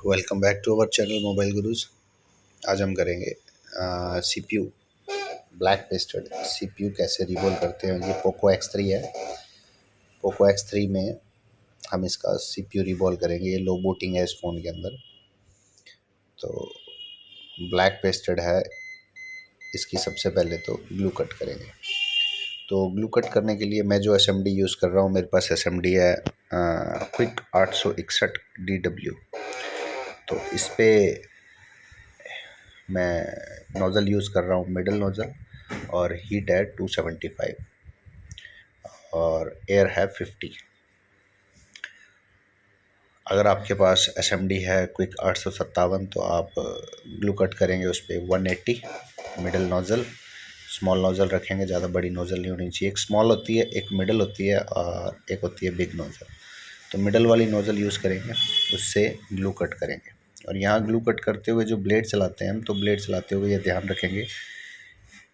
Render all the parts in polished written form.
Welcome back to our channel mobile gurus. आज हम करेंगे सीपीयू ब्लैक पेस्टेड सीपीयू कैसे रिवॉल्व करते हैं। ये पोको X3 है। पोको X3 में हम इसका सीपीयू रिवॉल्व करेंगे। ये लो बूटिंग है इस फ़ोन के अंदर, तो ब्लैक पेस्टेड है। इसकी सबसे पहले तो ग्लू कट करेंगे। तो ग्लू कट करने के लिए मैं जो SMD यूज़ कर रहा हूँ, मेरे पास SMD है क्विक 861 DW। तो इस पर मैं नोज़ल यूज़ कर रहा हूँ मिडल नोज़ल, और हीट है 275 और एयर है 50। अगर आपके पास SMD है क्विक 857 तो आप ग्लू कट करेंगे उस पर 180 मिडल नोज़ल। स्मॉल नोज़ल रखेंगे, ज़्यादा बड़ी नोज़ल नहीं होनी चाहिए। एक स्मॉल होती है, एक मिडल होती है और एक होती है बिग नोज़ल। तो मिडल वाली नोज़ल यूज़ करेंगे, उससे ग्लू कट करेंगे। और यहाँ ग्लू कट करते हुए जो ब्लेड चलाते हैं हम, तो ब्लेड चलाते हुए ये ध्यान रखेंगे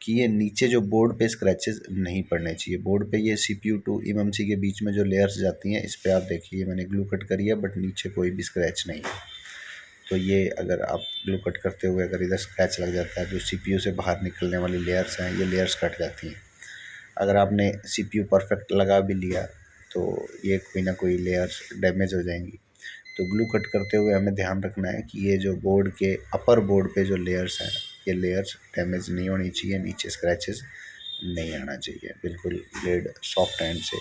कि ये नीचे जो बोर्ड पे स्क्रैचेस नहीं पड़ने चाहिए। बोर्ड पे ये CPU टू eMMC के बीच में जो लेयर्स जाती हैं, इस पे आप देखिए मैंने ग्लू कट करी है, बट नीचे कोई भी स्क्रैच नहीं है। तो ये अगर आप ग्लू कट करते हुए अगर इधर स्क्रैच लग जाता है, जो CPU से बाहर निकलने वाली लेयर्स हैं, ये लेयर्स कट जाती हैं। अगर आपने CPU परफेक्ट लगा भी लिया तो ये कोई ना कोई लेयर्स डैमेज हो जाएंगी। तो ग्लू कट करते हुए हमें ध्यान रखना है कि ये जो बोर्ड के अपर बोर्ड पे जो लेयर्स हैं, ये लेयर्स डैमेज नहीं होनी चाहिए, नीचे स्क्रैचेस नहीं आना चाहिए। बिल्कुल ब्लेड सॉफ्ट हैंड से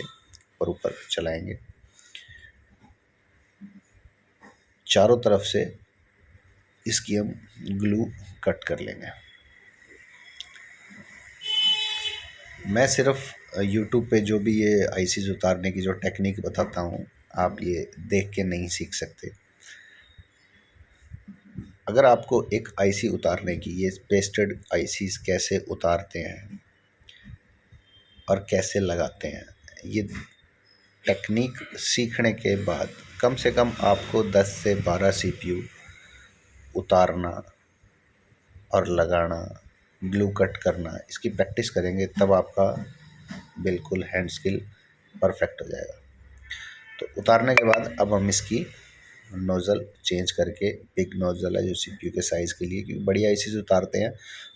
ऊपर चलाएंगे, चारों तरफ से इसकी हम ग्लू कट कर लेंगे। मैं सिर्फ YouTube पे जो भी ये आईसीज उतारने की जो टेक्निक बताता हूँ, आप ये देख के नहीं सीख सकते। अगर आपको एक आईसी उतारने की, ये पेस्टेड आईसीज कैसे उतारते हैं और कैसे लगाते हैं, ये टेक्निक सीखने के बाद कम से कम आपको 10 से 12 CPU उतारना और लगाना, ग्लू कट करना, इसकी प्रैक्टिस करेंगे, तब आपका बिल्कुल हैंड स्किल परफेक्ट हो जाएगा। तो उतारने के बाद अब हम इसकी नोज़ल चेंज करके, बिग नोज़ल है जो CPU के साइज़ के लिए, क्योंकि बड़ी आईसी उतारते हैं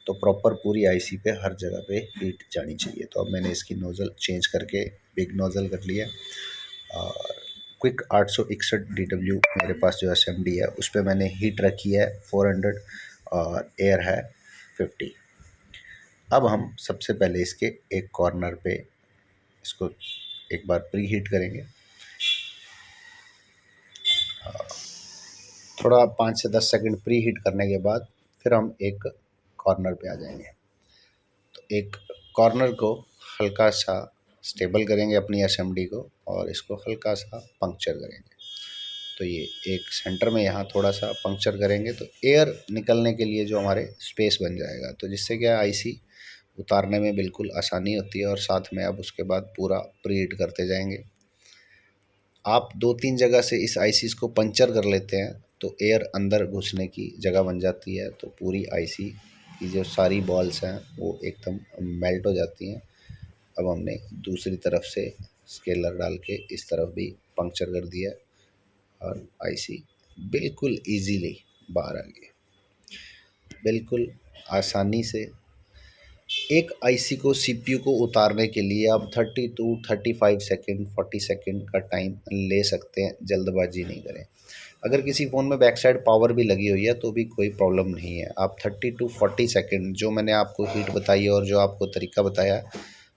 तो प्रॉपर पूरी आईसी पे हर जगह पे हीट जानी चाहिए। तो अब मैंने इसकी नोज़ल चेंज करके बिग नोज़ल कर लिया। और क्विक 861 DW मेरे पास जो SMD है उस पर मैंने हीट रखी है 400 और एयर है 50। अब हम सबसे पहले इसके एक कॉर्नर पे इसको एक बार प्री हीट करेंगे। थोड़ा 5 से 10 सेकंड प्री हीट करने के बाद फिर हम एक कॉर्नर पे आ जाएंगे। तो एक कॉर्नर को हल्का सा स्टेबल करेंगे अपनी SMD को, और इसको हल्का सा पंक्चर करेंगे। तो ये एक सेंटर में यहाँ थोड़ा सा पंक्चर करेंगे तो एयर निकलने के लिए जो हमारे स्पेस बन जाएगा, तो जिससे क्या आईसी उतारने में बिल्कुल आसानी होती है। और साथ में अब उसके बाद पूरा प्री हीट करते जाएंगे। आप 2-3 जगह से इस आईसीज़ को पंचर कर लेते हैं तो एयर अंदर घुसने की जगह बन जाती है, तो पूरी आईसी की जो सारी बॉल्स हैं वो एकदम मेल्ट हो जाती हैं। अब हमने दूसरी तरफ से स्केलर डाल के इस तरफ भी पंक्चर कर दिया और आईसी बिल्कुल इजीली बाहर आ गई। बिल्कुल आसानी से एक आईसी को, सीपीयू को उतारने के लिए आप 30 to 35 सेकेंड 40 सेकेंड का टाइम ले सकते हैं। जल्दबाजी नहीं करें। अगर किसी फ़ोन में बैक साइड पावर भी लगी हुई है तो भी कोई प्रॉब्लम नहीं है। आप 30 to 40 सेकेंड, जो मैंने आपको हीट बताई है और जो आपको तरीका बताया,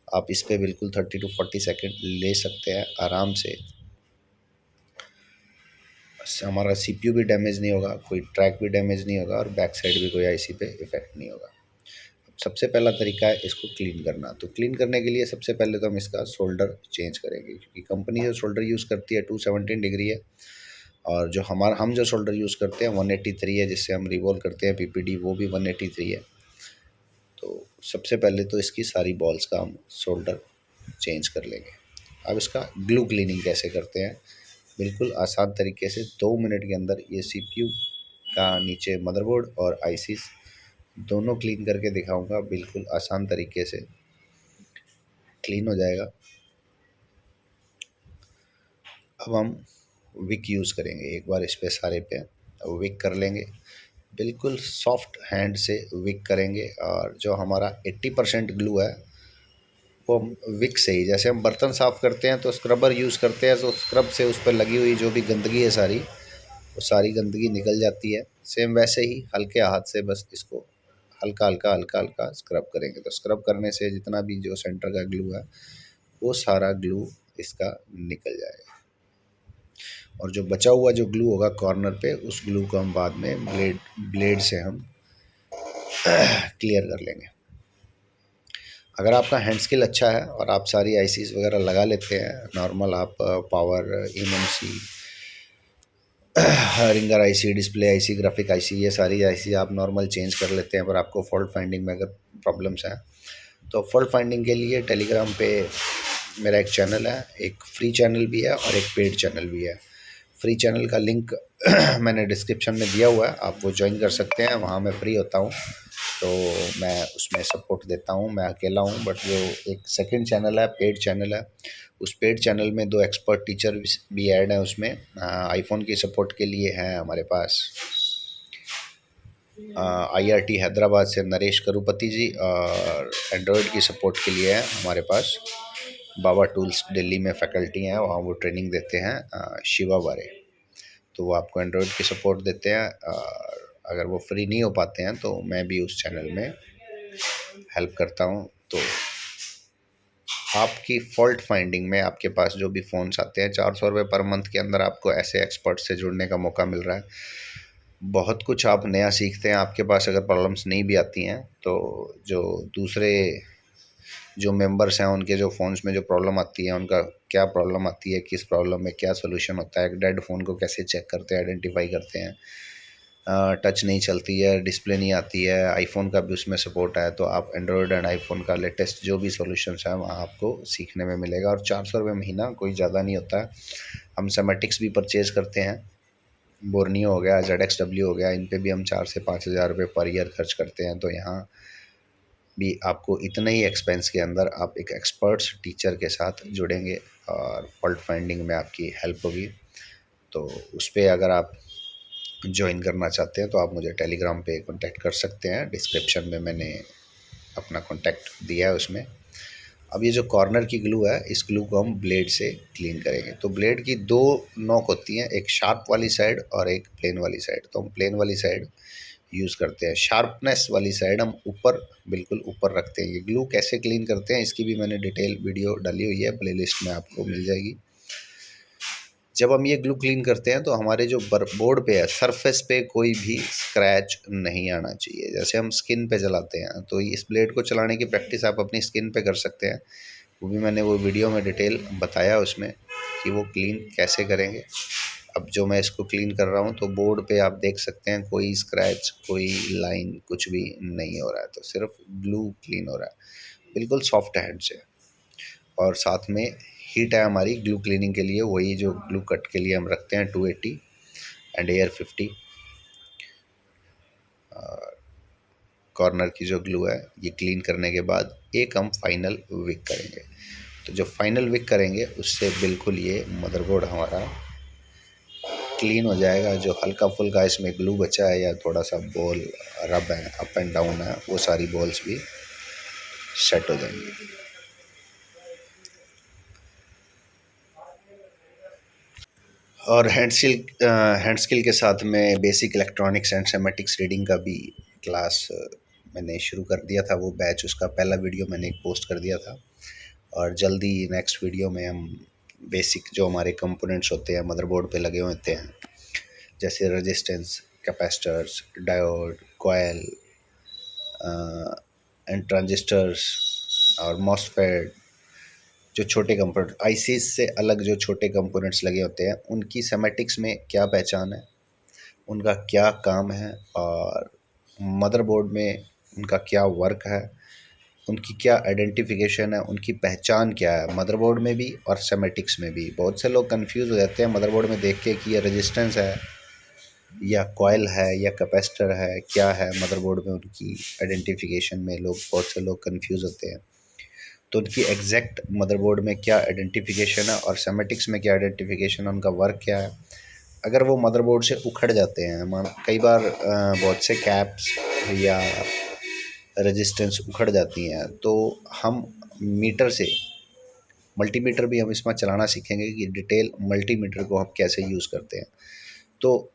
आप इस पर बिल्कुल 30 to 40 सेकेंड ले सकते हैं आराम से। हमारा सीपीयू भी डैमेज नहीं होगा, कोई ट्रैक भी डैमेज नहीं होगा, और बैक साइड भी कोई आईसी पे इफ़ेक्ट नहीं होगा। सबसे पहला तरीका है इसको क्लीन करना। तो क्लीन करने के लिए सबसे पहले तो हम इसका शोल्डर चेंज करेंगे, क्योंकि कंपनी जो शोल्डर यूज़ करती है 217 डिग्री है, और जो हम जो शोल्डर यूज़ करते हैं 183 है, जिससे हम रिवॉल्व करते हैं पीपीडी, वो भी 183 है। तो सबसे पहले तो इसकी सारी बॉल्स का हम शोल्डर चेंज कर लेंगे। अब इसका ग्लू क्लीनिंग कैसे करते हैं, बिल्कुल आसान तरीके से 2 मिनट के अंदर ये CPU का नीचे मदरबोर्ड और आईसीज दोनों क्लीन करके दिखाऊंगा। बिल्कुल आसान तरीके से क्लीन हो जाएगा। अब हम विक यूज़ करेंगे एक बार इस पे सारे पे। विक कर लेंगे, बिल्कुल सॉफ्ट हैंड से विक करेंगे। और जो हमारा 80% ग्लू है वो हम विक से ही, जैसे हम बर्तन साफ़ करते हैं तो स्क्रबर यूज़ करते हैं, तो स्क्रब से उस पर लगी हुई जो भी गंदगी है सारी, वो सारी गंदगी निकल जाती है। सेम वैसे ही हल्के हाथ से बस इसको हल्का हल्का हल्का हल्का स्क्रब करेंगे, तो स्क्रब करने से जितना भी जो सेंटर का ग्लू है वो सारा ग्लू इसका निकल जाएगा। और जो बचा हुआ जो ग्लू होगा कॉर्नर पे, उस ग्लू को हम बाद में ब्लेड से हम क्लियर कर लेंगे। अगर आपका हैंड स्किल अच्छा है और आप सारी आईसीज वगैरह लगा लेते हैं नॉर्मल, आप power, MMC, ringer IC, display IC, graphic IC, ये सारी आईसी आप नॉर्मल चेंज कर लेते हैं, पर आपको फॉल्ट फाइंडिंग में अगर प्रॉब्लम्स हैं तो फॉल्ट फाइंडिंग के लिए टेलीग्राम पे मेरा एक चैनल है, एक फ्री चैनल भी है और एक पेड चैनल भी है। फ्री चैनल का लिंक मैंने डिस्क्रिप्शन में दिया हुआ है, आप वो ज्वाइन कर सकते हैं। वहाँ मैं फ्री होता हूँ तो मैं उसमें सपोर्ट देता हूँ, मैं अकेला हूँ। बट जो एक सेकंड चैनल है, पेड चैनल है, उस पेड चैनल में 2 एक्सपर्ट टीचर भी ऐड हैं उसमें। आईफोन की सपोर्ट के लिए हैं हमारे पास आईआईटी हैदराबाद से नरेश करुपति जी, और एंड्रॉयड की सपोर्ट के लिए है हमारे पास बाबा टूल्स, दिल्ली में फैकल्टी हैं, वहाँ वो ट्रेनिंग देते हैं, शिवा बारे। तो वो आपको एंड्रॉयड की सपोर्ट देते हैं। और अगर वो फ्री नहीं हो पाते हैं तो मैं भी उस चैनल में हेल्प करता हूँ। तो आपकी फॉल्ट फाइंडिंग में आपके पास जो भी फ़ोन्स आते हैं, 400 रुपये पर मंथ के अंदर आपको ऐसे एक्सपर्ट से जुड़ने का मौका मिल रहा है। बहुत कुछ आप नया सीखते हैं। आपके पास अगर प्रॉब्लम्स नहीं भी आती हैं तो जो दूसरे जो मेंबर्स हैं उनके जो फ़ोन्स में जो प्रॉब्लम आती है, उनका क्या प्रॉब्लम आती है, किस प्रॉब्लम में क्या सोल्यूशन होता है, डेड फ़ोन को कैसे चेक करते हैं, आइडेंटिफाई करते हैं, टच नहीं चलती है, डिस्प्ले नहीं आती है, आईफोन का भी उसमें सपोर्ट है। तो आप एंड्रॉयड एंड आईफोन का लेटेस्ट जो भी सॉल्यूशंस है वहाँ आपको सीखने में मिलेगा। और 400 रुपये महीना कोई ज़्यादा नहीं होता है। हम सेमेटिक्स भी परचेज़ करते हैं, बोर्नियो हो गया, ZXW हो गया, इन पे भी हम 4 से 5 हज़ार रुपये पर ईयर खर्च करते हैं। तो यहाँ भी आपको इतने ही एक्सपेंस के अंदर आप एक एक्सपर्ट्स टीचर के साथ जुड़ेंगे और फॉल्ट फाइंडिंग में आपकी हेल्प होगी। तो उस पर अगर आप ज्वाइन करना चाहते हैं तो आप मुझे टेलीग्राम पे कांटेक्ट कर सकते हैं, डिस्क्रिप्शन में मैंने अपना कांटेक्ट दिया है उसमें। अब ये जो कॉर्नर की ग्लू है, इस ग्लू को हम ब्लेड से क्लीन करेंगे। तो ब्लेड की 2 नोक होती हैं, एक शार्प वाली साइड और एक प्लेन वाली साइड। तो हम प्लेन वाली साइड यूज़ करते हैं, शार्पनेस वाली साइड हम ऊपर, बिल्कुल ऊपर रखते हैं। ये ग्लू कैसे क्लीन करते हैं इसकी भी मैंने डिटेल वीडियो डाली हुई है, प्लेलिस्ट में आपको मिल जाएगी। जब हम ये ग्लू क्लीन करते हैं तो हमारे जो बोर्ड पे है, सरफेस पे कोई भी स्क्रैच नहीं आना चाहिए। जैसे हम स्किन पे चलाते हैं तो इस ब्लेड को चलाने की प्रैक्टिस आप अपनी स्किन पे कर सकते हैं, वो भी मैंने वो वीडियो में डिटेल बताया उसमें कि वो क्लीन कैसे करेंगे। अब जो मैं इसको क्लीन कर रहा हूँ तो बोर्ड पे आप देख सकते हैं कोई स्क्रैच, कोई लाइन, कुछ भी नहीं हो रहा है। तो सिर्फ ग्लू क्लीन हो रहा है बिल्कुल सॉफ्ट हैंड से। और साथ में हीट है हमारी ग्लू क्लीनिंग के लिए, वही जो ग्लू कट के लिए हम रखते हैं 280 एंड एयर 50। कॉर्नर की जो ग्लू है ये क्लीन करने के बाद एक हम फाइनल विक करेंगे। तो जो फाइनल विक करेंगे उससे बिल्कुल ये मदरबोर्ड हमारा क्लीन हो जाएगा। जो हल्का फुल्का इसमें ग्लू बचा है या थोड़ा सा बॉल रब है, अप एंड डाउन है, वो सारी बॉल्स भी सेट हो जाएंगी। और हैंड स्किल के साथ में बेसिक इलेक्ट्रॉनिक्स एंड सेमेटिक्स रीडिंग का भी क्लास मैंने शुरू कर दिया था। वो बैच, उसका पहला वीडियो मैंने एक पोस्ट कर दिया था। और जल्दी नेक्स्ट वीडियो में हम बेसिक जो हमारे कंपोनेंट्स होते हैं मदरबोर्ड पे लगे होते हैं, जैसे resistance, capacitors, diode, coil and transistors और मॉसफेट, जो छोटे कंपोनेंट आईसीज से अलग जो छोटे कंपोनेंट्स लगे होते हैं, उनकी सेमेटिक्स में क्या पहचान है, उनका क्या काम है, और मदरबोर्ड में उनका क्या वर्क है, उनकी क्या आइडेंटिफिकेशन है, उनकी पहचान क्या है मदरबोर्ड में भी और सेमेटिक्स में भी। बहुत से लोग कंफ्यूज हो जाते हैं मदरबोर्ड में देख के कि ये रेजिस्टेंस है या कॉइल है या कैपेसिटर है, क्या है मदरबोर्ड में। उनकी आइडेंटिफिकेशन में बहुत से लोग कंफ्यूज होते हैं। तो उनकी एग्जैक्ट मदरबोर्ड में क्या आइडेंटिफिकेशन है और सेमेटिक्स में क्या आइडेंटिफिकेशन है, उनका वर्क क्या है, अगर वो मदरबोर्ड से उखड़ जाते हैं, कई बार बहुत से कैप्स या रेजिस्टेंस उखड़ जाती हैं, तो हम मीटर से, मल्टीमीटर भी हम इसमें चलाना सीखेंगे कि डिटेल मल्टीमीटर को हम कैसे यूज़ करते हैं। तो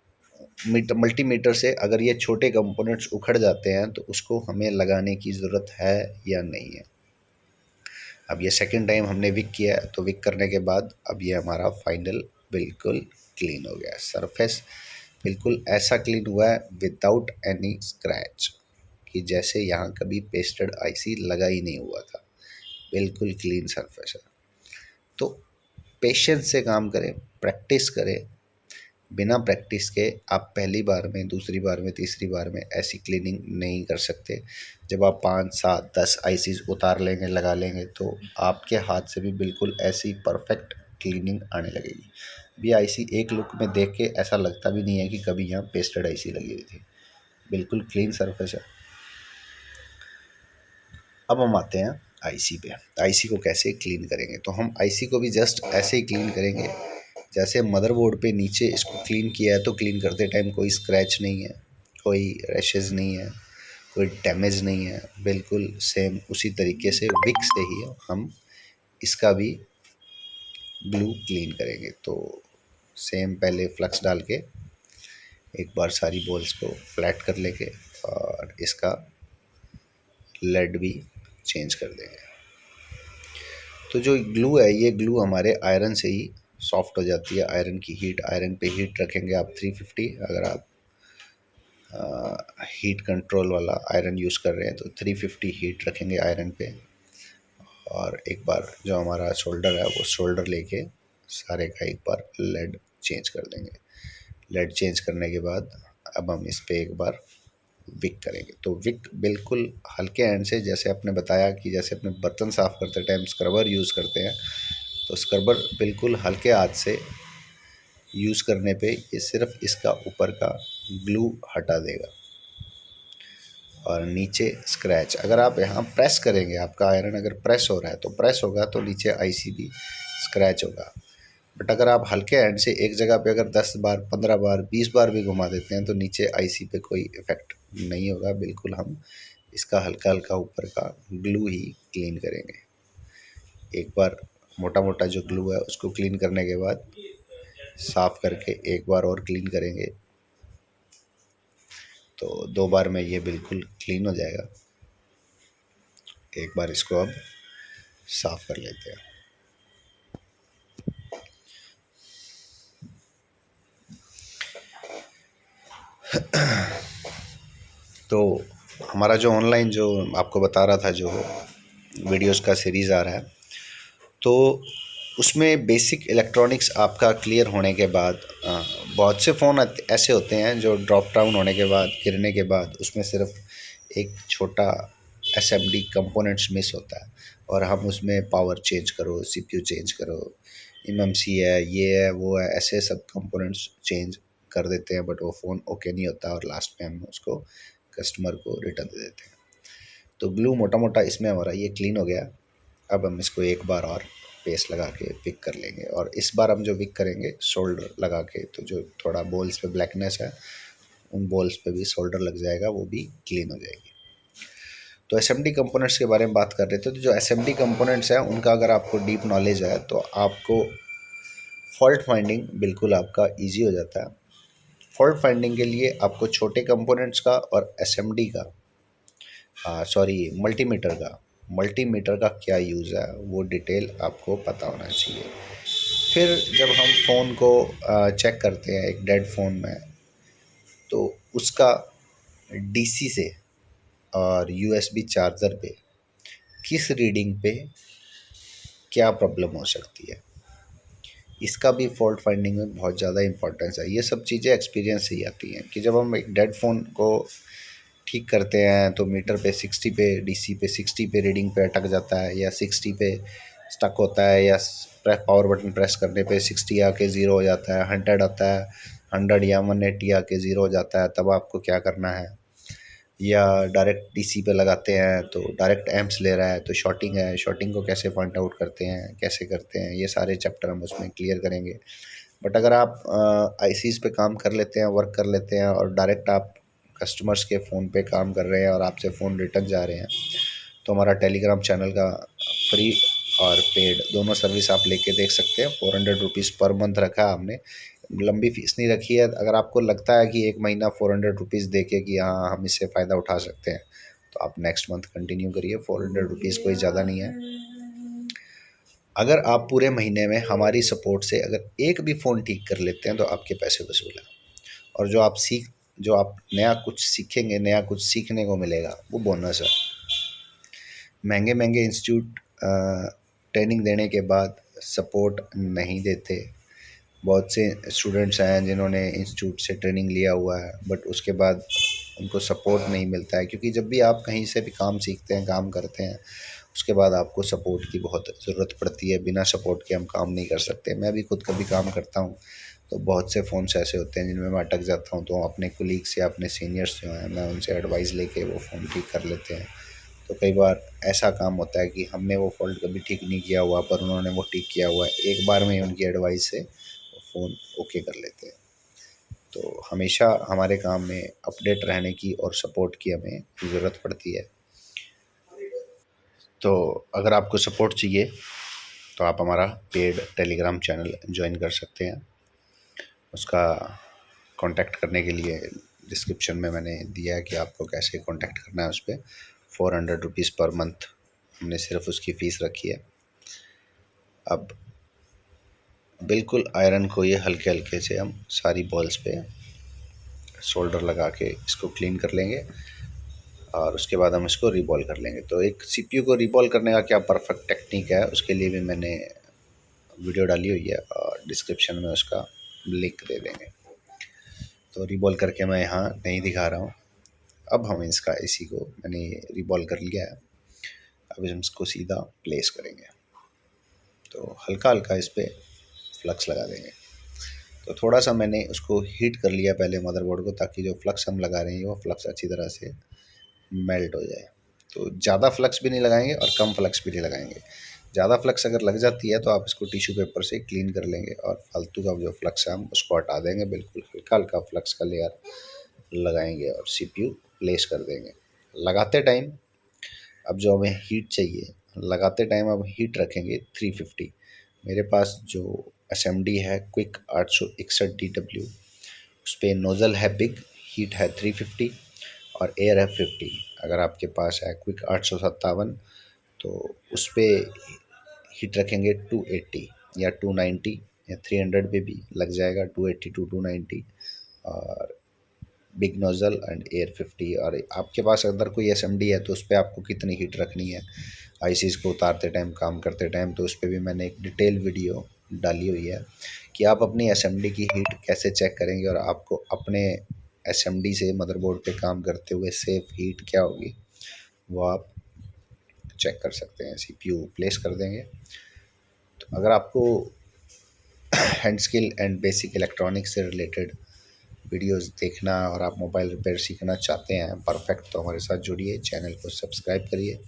मल्टीमीटर से अगर ये छोटे कंपोनेंट्स उखड़ जाते हैं तो उसको हमें लगाने की ज़रूरत है या नहीं है। अब ये सेकंड टाइम हमने विक किया है, तो विक करने के बाद अब ये हमारा फाइनल बिल्कुल क्लीन हो गया है। सरफेस बिल्कुल ऐसा क्लीन हुआ है विदाउट एनी स्क्रैच, कि जैसे यहाँ कभी पेस्टेड आईसी लगा ही नहीं हुआ था। बिल्कुल क्लीन सरफेस है। तो पेशेंस से काम करें, प्रैक्टिस करें। बिना प्रैक्टिस के आप पहली बार में, दूसरी बार में, तीसरी बार में ऐसी क्लीनिंग नहीं कर सकते। जब आप 5, 7, 10 आईसीज उतार लेंगे, लगा लेंगे, तो आपके हाथ से भी बिल्कुल ऐसी परफेक्ट क्लीनिंग आने लगेगी। भी आईसी एक लुक में देख के ऐसा लगता भी नहीं है कि कभी यहाँ पेस्टेड आईसी लगी हुई थी। बिल्कुल क्लीन सरफेस है। अब हम आते हैं आईसी पे। आईसी को कैसे क्लीन करेंगे? तो हम आईसी को भी जस्ट ऐसे ही क्लीन करेंगे जैसे मदरबोर्ड पे नीचे इसको क्लीन किया है। तो क्लीन करते टाइम कोई स्क्रैच नहीं है, कोई रैशेज़ नहीं है, कोई डैमेज नहीं है। बिल्कुल सेम उसी तरीके से विक से ही हम इसका भी ग्लू क्लीन करेंगे। तो सेम पहले फ्लक्स डाल के एक बार सारी बॉल्स को फ्लैट कर लेंगे और इसका लेड भी चेंज कर देंगे। तो जो ग्लू है, ये ग्लू हमारे आयरन से ही सॉफ्ट हो जाती है। आयरन की हीट, आयरन पे हीट रखेंगे आप 350। अगर आप हीट कंट्रोल वाला आयरन यूज़ कर रहे हैं तो 350 हीट रखेंगे आयरन पे। और एक बार जो हमारा शोल्डर है वो शोल्डर लेके सारे का एक बार लेड चेंज कर देंगे। लेड चेंज करने के बाद अब हम इस पे एक बार विक करेंगे। तो विक बिल्कुल हल्के हैंड से, जैसे आपने बताया कि जैसे अपने बर्तन साफ़ करते टाइम स्क्रबर यूज़ करते हैं, तो स्क्रबर बिल्कुल हल्के हाथ से यूज़ करने पे ये सिर्फ इसका ऊपर का ग्लू हटा देगा। और नीचे स्क्रैच, अगर आप यहाँ प्रेस करेंगे, आपका आयरन अगर प्रेस हो रहा है तो प्रेस होगा तो नीचे आईसी भी स्क्रैच होगा। बट अगर आप हल्के हैंड से एक जगह पे अगर 10 बार, 15 बार, 20 बार भी घुमा देते हैं तो नीचे आईसी पे कोई इफ़ेक्ट नहीं होगा। बिल्कुल हम इसका हल्का हल्का ऊपर का ग्लू ही क्लीन करेंगे। एक बार मोटा मोटा जो ग्लू है उसको क्लीन करने के बाद साफ़ करके एक बार और क्लीन करेंगे, तो 2 बार में ये बिल्कुल क्लीन हो जाएगा। एक बार इसको अब साफ़ कर लेते हैं। तो हमारा जो ऑनलाइन, जो आपको बता रहा था, जो वीडियोस का सीरीज़ आ रहा है, तो उसमें बेसिक इलेक्ट्रॉनिक्स आपका क्लियर होने के बाद बहुत से फ़ोन ऐसे होते हैं जो ड्रॉप डाउन होने के बाद, गिरने के बाद उसमें सिर्फ एक छोटा एसएमडी कंपोनेंट्स मिस होता है और हम उसमें पावर चेंज करो, सीपीयू चेंज करो, एमएमसी है, ये है, वो है, ऐसे सब कंपोनेंट्स चेंज कर देते हैं। बट वो फ़ोन ओके नहीं होता और लास्ट में हम उसको कस्टमर को रिटर्न दे देते हैं। तो ग्लू मोटा मोटा इसमें हमारा ये क्लीन हो गया। अब हम इसको एक बार और पेस्ट लगा के विक कर लेंगे। और इस बार हम जो विक करेंगे शोल्डर लगा के, तो जो थोड़ा बॉल्स पे ब्लैकनेस है उन बॉल्स पे भी शोल्डर लग जाएगा, वो भी क्लीन हो जाएगी। तो एसएमडी कंपोनेंट्स के बारे में बात कर रहे थे। तो जो एसएमडी कंपोनेंट्स हैं उनका अगर आपको डीप नॉलेज है तो आपको फॉल्ट फाइंडिंग बिल्कुल आपका ईजी हो जाता है। फॉल्ट फाइंडिंग के लिए आपको छोटे कंपोनेंट्स का और एसएमडी का, मल्टीमीटर का क्या यूज़ है वो डिटेल आपको पता होना चाहिए। फिर जब हम फ़ोन को चेक करते हैं एक डेड फ़ोन में, तो उसका डीसी से और यूएसबी चार्जर पे किस रीडिंग पे क्या प्रॉब्लम हो सकती है, इसका भी फॉल्ट फाइंडिंग में बहुत ज़्यादा इंपॉर्टेंस है। ये सब चीज़ें एक्सपीरियंस से ही आती हैं कि जब हम एक डेड फ़ोन को ठीक करते हैं तो मीटर पे 60 पे, डीसी पे 60 पे रीडिंग पे अटक जाता है, या 60 पे स्टक होता है, या पावर बटन प्रेस करने पे 60 आके ज़ीरो हो जाता है, 100 आता है, 100 या 180 आके ज़ीरो हो जाता है। तब आपको क्या करना है, या डायरेक्ट डीसी पे लगाते हैं तो डायरेक्ट एम्प्स ले रहा है तो शॉर्टिंग है, शॉर्टिंग को कैसे पॉइंट आउट करते हैं, कैसे करते हैं, ये सारे चैप्टर हम उसमें क्लियर करेंगे। बट अगर आप आईसीज़ पे काम कर लेते हैं, वर्क कर लेते हैं और डायरेक्ट आप कस्टमर्स के फ़ोन पे काम कर रहे हैं और आपसे फ़ोन रिटर्न जा रहे हैं, तो हमारा टेलीग्राम चैनल का फ्री और पेड दोनों सर्विस आप लेके देख सकते हैं। 400 रुपीज़ पर मंथ रखा है हमने, लंबी फ़ीस नहीं रखी है। अगर आपको लगता है कि एक महीना 400 रुपीज़ दे के कि हाँ हम इससे फ़ायदा उठा सकते हैं, तो आप नेक्स्ट मंथ कंटिन्यू करिए। 400 रुपीज़ कोई ज़्यादा नहीं है। अगर आप पूरे महीने में हमारी सपोर्ट से अगर एक भी फ़ोन ठीक कर लेते हैं तो आपके पैसे वसूल हैं। और जो आप नया कुछ सीखेंगे, नया कुछ सीखने को मिलेगा, वो बोनस है। महंगे महंगे इंस्टीट्यूट ट्रेनिंग देने के बाद सपोर्ट नहीं देते। बहुत से स्टूडेंट्स हैं जिन्होंने इंस्टीट्यूट से ट्रेनिंग लिया हुआ है, बट उसके बाद उनको सपोर्ट नहीं मिलता है, क्योंकि जब भी आप कहीं से भी काम सीखते हैं, काम करते हैं, उसके बाद आपको सपोर्ट की बहुत ज़रूरत पड़ती है। बिना सपोर्ट के हम काम नहीं कर सकते। मैं भी खुद कभी काम करता हूँ तो बहुत से फ़ोन्स ऐसे होते हैं जिनमें मैं अटक जाता हूँ, तो अपने कोलीग्स या अपने सीनियर्स जो हैं, मैं उनसे एडवाइस लेके वो फ़ोन ठीक कर लेते हैं। तो कई बार ऐसा काम होता है कि हमने वो फ़ॉल्ट कभी ठीक नहीं किया हुआ, पर उन्होंने वो ठीक किया हुआ है, एक बार में ही उनकी एडवाइस से वो फ़ोन ओके कर लेते हैं। तो हमेशा हमारे काम में अपडेट रहने की और सपोर्ट की हमें ज़रूरत पड़ती है। तो अगर आपको सपोर्ट चाहिए तो आप हमारा पेड टेलीग्राम चैनल ज्वाइन कर सकते हैं। उसका कांटेक्ट करने के लिए डिस्क्रिप्शन में मैंने दिया है कि आपको कैसे कांटेक्ट करना है। उस पर 400 रुपीज़ पर मंथ हमने सिर्फ उसकी फ़ीस रखी है। अब बिल्कुल आयरन को ये हल्के हल्के से हम सारी बॉल्स पे सोल्डर लगा के इसको क्लीन कर लेंगे और उसके बाद हम इसको रीबॉल कर लेंगे। तो एक सीपीयू को रीबॉल करने का क्या परफेक्ट टेक्निक है, उसके लिए भी मैंने वीडियो डाली हुई है और डिस्क्रिप्शन में उसका लिंक दे देंगे। तो रीबॉल करके मैं यहाँ नहीं दिखा रहा हूँ। अब हम इसका इसी को मैंने रीबॉल कर लिया है। अब हम इसको सीधा प्लेस करेंगे। तो हल्का हल्का इस पर फ्लक्स लगा देंगे। तो थोड़ा सा मैंने उसको हीट कर लिया पहले मदरबोर्ड को, ताकि जो फ्लक्स हम लगा रहे हैं वो फ्लक्स अच्छी तरह से मेल्ट हो जाए। तो ज़्यादा फ्लक्स भी नहीं लगाएंगे और कम फ्लक्स भी नहीं लगाएंगे। ज़्यादा फ्लक्स अगर लग जाती है तो आप इसको टिश्यू पेपर से क्लीन कर लेंगे और फालतू का जो फ्लक्स है हम उसको हटा देंगे। बिल्कुल हल्का हल्का फ्लक्स का लेयर लगाएंगे और सीपीयू प्लेस कर देंगे। लगाते टाइम अब जो हमें हीट चाहिए, लगाते टाइम अब हीट रखेंगे 350। मेरे पास जो एसएमडी है क्विक 861DW, उस पर नोज़ल है बिग, हीट है 350 और एयर है 50। अगर आपके पास है क्विक 857 तो उस पर हीट रखेंगे 280 या 290 या 300 पे भी लग जाएगा, 280 टू 290। और बिग नोज़ल एंड एयर 50। और आपके पास अगर कोई एसएमडी है तो उस पर आपको कितनी हीट रखनी है आईसीज़ को उतारते टाइम, काम करते टाइम, तो उस पर भी मैंने एक डिटेल वीडियो डाली हुई है कि आप अपनी एसएमडी की हीट कैसे चेक करेंगे और आपको अपने एसएमडी से मदरबोर्ड पे काम करते हुए सेफ हीट क्या होगी वो आप चेक कर सकते हैं। सीपीयू प्लेस कर देंगे। तो अगर आपको hand skill and basic electronics से रिलेटेड वीडियोस देखना और आप मोबाइल रिपेयर सीखना चाहते हैं परफेक्ट, तो हमारे साथ जुड़िए, चैनल को सब्सक्राइब करिए।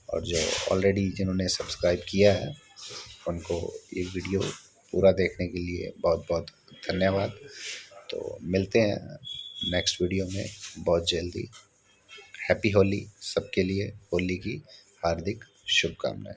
और जो ऑलरेडी जिन्होंने सब्सक्राइब किया है उनको ये वीडियो पूरा देखने के लिए बहुत बहुत धन्यवाद। तो मिलते हैं नेक्स्ट वीडियो में बहुत जल्दी। हैप्पी होली सबके लिए, होली की हार्दिक शुभकामनाएं।